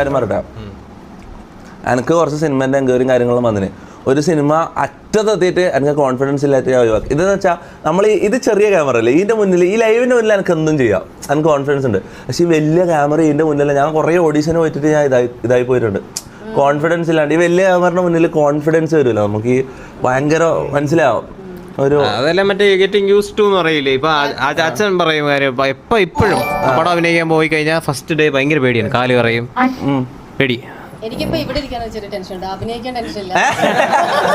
കാര്യം പറയട്ടെ, എനിക്ക് കുറച്ച് സിനിമേൻ്റെ എൻക്വയറിയും കാര്യങ്ങളും വന്നിന്. ഒരു സിനിമ അറ്റത്തെത്തിയിട്ട് എനിക്ക് കോൺഫിഡൻസ് ഇല്ലാത്ത ഒഴിവാക്കി. ഇതെന്ന് വെച്ചാൽ നമ്മൾ ഇത് ചെറിയ ക്യാമറ അല്ലേ, ഇതിൻ്റെ മുന്നിൽ ഈ ലൈവിൻ്റെ മുന്നിൽ എനിക്ക് എന്തും ചെയ്യാം, എനിക്ക് കോൺഫിഡൻസ് ഉണ്ട്. പക്ഷേ ഈ വലിയ ക്യാമറ ഇതിൻ്റെ മുന്നിൽ ഞാൻ കുറേ ഓഡീഷന് പോയിട്ട് ഞാൻ ഇതായി പോയിട്ടുണ്ട്. കോൺഫിഡൻസ് ഇല്ലാണ്ട് ഈ വലിയ ക്യാമറയുടെ മുന്നിൽ കോൺഫിഡൻസ് വരുമല്ലോ നമുക്ക്, ഈ ഭയങ്കര മനസ്സിലാവും ഒരു അതെല്ലാം മറ്റേ ഗെറ്റിംഗ് യൂസ് ടു എന്ന് പറയില്ലേ. ഇപ്പൊ അച്ഛൻ പറയും കാര്യം, ഇപ്പോഴും പടം അഭിനയിക്കാൻ പോയി കഴിഞ്ഞാൽ ഫസ്റ്റ് ഡേ ഭയങ്കര പേടിയാണ്, കാല് പറയും പേടി. എനിക്കിപ്പോ ഇവിടെ ഇരിക്കാൻ ടെൻഷൻ ഉണ്ട്, അഭിനയിക്കാൻ ടെൻഷൻ ഇല്ല.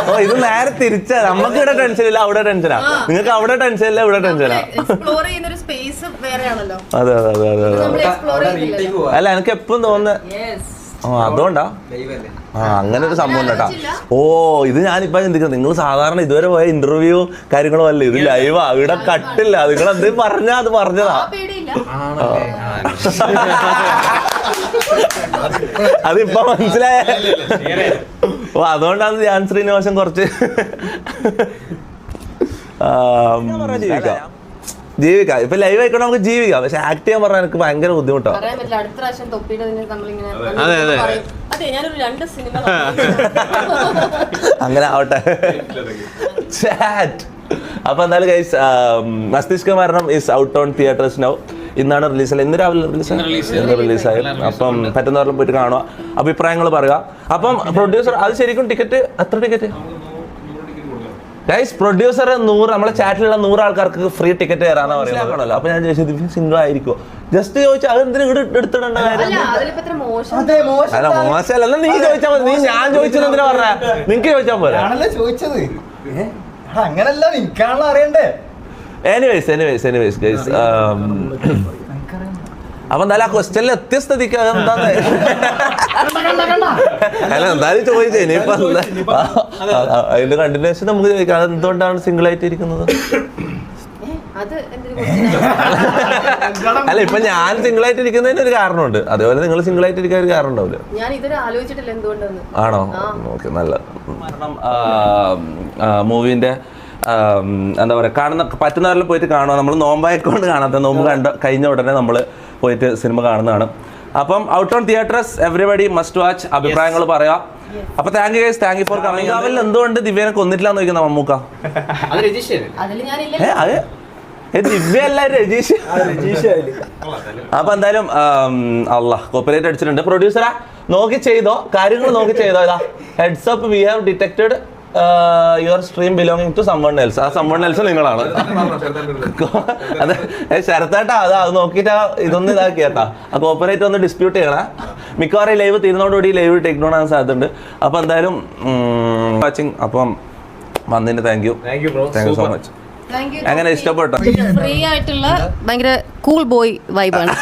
ഓ ഇത് നേരെ തിരിച്ചാ, നമുക്ക് ഇവിടെ ടെൻഷൻ ഇല്ല, അവിടെ ടെൻഷനാ. നിങ്ങൾക്ക് അവിടെ ടെൻഷൻ ഇല്ല, ഇവിടെ ടെൻഷനാ. എക്സ്പ്ലോർ ചെയ്യുന്ന ഒരു സ്പേസ് വേറെയാണല്ലോ. അതെ അതെ അതെ അതെ. അല്ല എനിക്ക് എപ്പോഴും തോന്നുന്നത് അതുകൊണ്ടാ അങ്ങനെ ഒരു സംഭവം കേട്ടാ. ഓ ഇത് ഞാനിപ്പോ ചിന്തിക്കുന്നത്, നിങ്ങൾ സാധാരണ ഇതുവരെ പോയ ഇന്റർവ്യൂ കാര്യങ്ങളും അല്ലേ, ഇത് ലൈവാ, ഇവിടെ കട്ടില്ല, നിങ്ങൾ എന്ത് പറഞ്ഞാ അത് പറഞ്ഞതാ. അതിപ്പോ മനസ്സിലായ. ഓ അതുകൊണ്ടാണ് ഞാൻ ശ്രീനിവാസൻ കുറച്ച് ജീവിക്കാം. ഇപ്പൊ ലൈവ് ആയിക്കോട്ടെ നമുക്ക് ജീവിക്കാം, പക്ഷെ ആക്ട് ചെയ്യാൻ പറഞ്ഞാൽ എനിക്ക് ഭയങ്കര ബുദ്ധിമുട്ടാണ്. അങ്ങനെ ആവട്ടെ. അപ്പൊ എന്തായാലും ഗൈസ്, മസ്തിഷ്ക മരണം is out on theatres now. ഇന്നാണ് റിലീസ്, ഇന്ന് രാവിലെ റിലീസായി. അപ്പം പറ്റുന്നവരെല്ലാം പോയിട്ട് കാണുക, അഭിപ്രായങ്ങൾ പറയുക. അപ്പം പ്രൊഡ്യൂസർ അത് ശരിക്കും ടിക്കറ്റ് എത്ര ടിക്കറ്റ് ഗൈസ്? പ്രൊഡ്യൂസർ 100 നമ്മളെ ചാറ്റിലുള്ള 100 ആൾക്കാർക്ക് ഫ്രീ ടിക്കറ്റ് തരാന്നാ പറയുന്നത്. അപ്പൊ ഞാൻ ചോദിച്ചത് സിംഗിൾ ആയിരിക്കുമോ, ജസ്റ്റ് ചോദിച്ചാൽ അതെന്തിനും ഇവിടെ എടുത്തിടേണ്ട കാര്യം? അല്ല മോശമല്ല, നീ ചോദിച്ചാൽ മതി. നീ ഞാൻ ചോദിച്ചത് എന്തിനാ പറഞ്ഞ, നിനക്ക് ചോദിച്ചാൽ പോലെ. അങ്ങനല്ല, നിനക്കാണല്ലോ അറിയണ്ടേ. എനിവേസ് ഗൈസ്, അപ്പൊ എന്തായാലും ആ ക്വസ്റ്റ്യനിൽ എത്തിയ സ്ഥിതിക്ക് അതെന്താന്ന് അല്ല എന്തായാലും ചോദിച്ചേ. ഇനിയിപ്പോ അതിന്റെ കണ്ടിന്യൂഷൻ നമുക്ക് ചോദിക്കാം, അതെന്തുകൊണ്ടാണ് സിംഗിൾ ആയിട്ട് ഇരിക്കുന്നത്? അല്ല ഇപ്പൊ ഞാൻ സിംഗിൾ ആയിട്ട് ഇരിക്കുന്നതിന് ഒരു കാരണമുണ്ട്, അതേപോലെ നിങ്ങൾ സിംഗിൾ ആയിട്ട് ഇരിക്കാൻ ഒരു കാരണം ഉണ്ടാവില്ല. ആണോ? ഓക്കെ, നല്ല. കാരണം മൂവിന്റെ എന്താ പറയുക, പറ്റുന്നവരെല്ലാം പോയിട്ട് കാണുക. നമ്മൾ നോമ്പായിക്കൊണ്ട് കാണാത്ത, നോമ്പ് കഴിഞ്ഞ ഉടനെ നമ്മൾ പോയിട്ട് സിനിമ കാണുന്നതാണ്. അപ്പം out on theatres everybody must watch. അഭിപ്രായങ്ങൾ പറയാം. അപ്പൊ thank you guys, thank you for coming. അവരിൽ എന്തുകൊണ്ട് ദിവ്യനെ കൊന്നിട്ടില്ലാന്ന് ചോദിക്കുന്ന മമ്മൂക്ക. ദിവ്യ അല്ല, രജീഷ്. അപ്പൊ എന്തായാലും കോപ്പറേറ്റ് അടിച്ചിട്ടുണ്ട്. പ്രൊഡ്യൂസറാ നോക്കി ചെയ്തോ, കാര്യങ്ങൾ നോക്കി ചെയ്തോ. ഇതാ heads up, we have detected your stream belonging to someone else. ആ സമ്മൺ എൽസ് നിങ്ങളാണ്. അതെ ശരത്തേട്ടാ, അത് നോക്കിയിട്ട് ഇതൊന്നും ഇതാക്കിയേട്ടാ. ആ കോപ്പറേറ്റ് ഒന്ന് ഡിസ്പ്യൂട്ട് ചെയ്യണേ. മിക്കവാറും ലൈവ് തീരുന്നതോടുകൂടി ലൈവ് ടേക്ക് ഡൗൺ ആകാൻ സാധ്യതയുണ്ട്. അപ്പൊ എന്തായാലും വാച്ചിങ്. അപ്പം വന്നതിന് താങ്ക് യു സോ മച്ച്. എങ്ങനെ ഇഷ്ടപ്പെട്ടോ? ഫ്രീ ആയിട്ടുള്ള ഭയങ്കര കൂൾ ബോയ് വൈബാണ്.